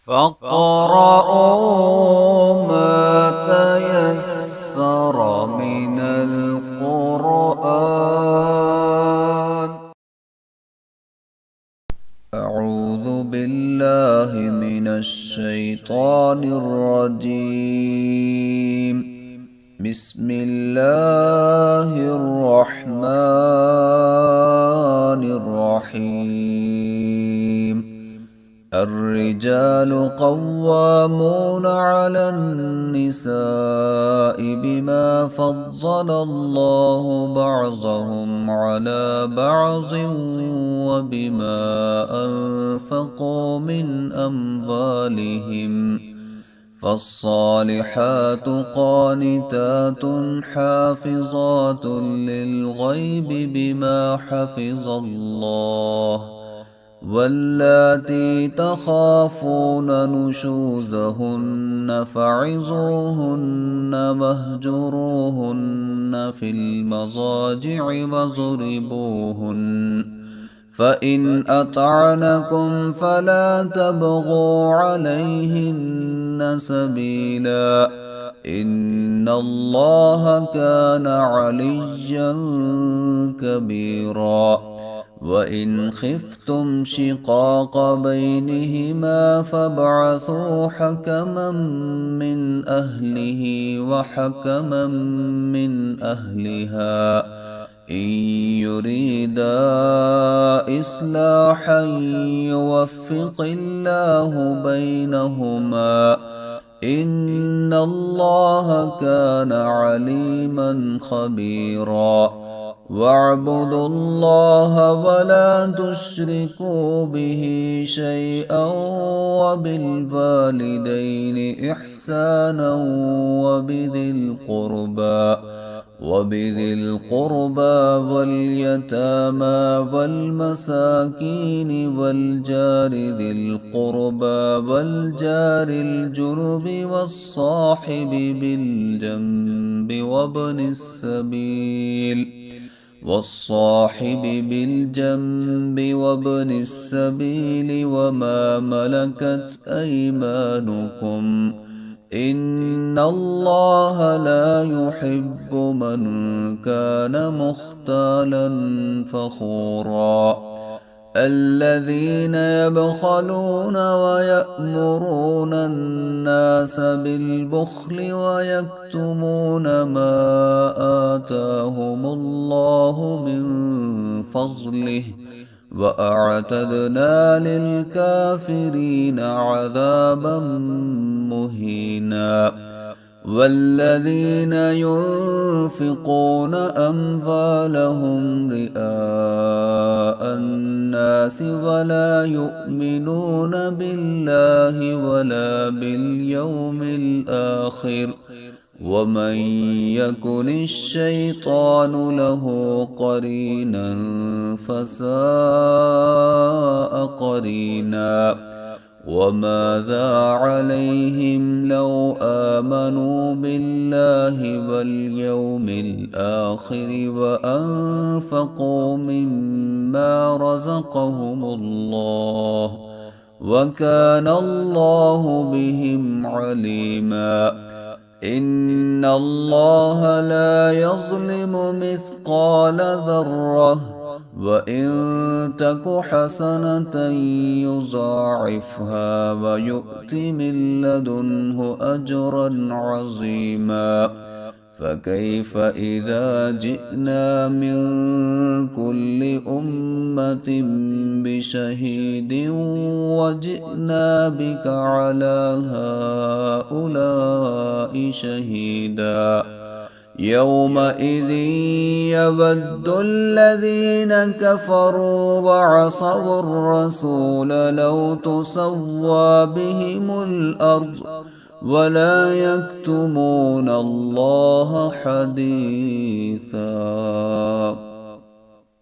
فاقرؤوا ما تيسر من القرآن. أعوذ بالله من الشيطان الرجيم. بسم الله الرحمن الرحيم. الرجال قوامون على النساء بما فضل الله بعضهم على بعض وبما أنفقوا من أموالهم. فالصالحات قانتات حافظات للغيب بما حفظ الله. واللاتي تخافون نشوزهن فعظوهن واهجروهن في المضاجع واضربوهن. فإن أطعنكم فلا تبغوا عليهن سبيلا، إن الله كان عليا كبيرا. وإن خفتم شقاق بينهما فابعثوا حكما من أهله وحكما من أهلها إن يريدا إصلاحا يوفق الله بينهما، إن الله كان عليما خبيرا. واعبدوا الله ولا تشركوا به شيئا وبالوالدين إحسانا وبذي القربى واليتامى والمساكين والجار ذي القربى والجار الجنب والصاحب بالجنب وابن السبيل وما ملكت أيمانكم، إن الله لا يحب من كان مختالا فخورا. الذين يبخلون ويأمرون الناس بالبخل ويكتمون ما آتاهم الله من فضله، وأعتدنا للكافرين عذابا مهينا. والذين ينفقون أموالهم رئاء الناس ولا يؤمنون بالله ولا باليوم الآخر، ومن يكن الشيطان له قرينا فساء قرينا. وماذا عليهم لو آمنوا بالله واليوم الآخر وأنفقوا مما رزقهم الله، وكان الله بهم عليما. إن الله لا يظلم مثقال ذرة، وإن تك حسنة يضاعفها ويؤت من لدنه أجرا عظيما. فكيف إذا جئنا من كل أمة بشهيد وجئنا بك على هؤلاء شهيدا. يومئذ يود الذين كفروا وعصوا الرسول لو تسوى بهم الأرض ولا يكتمون الله حديثا.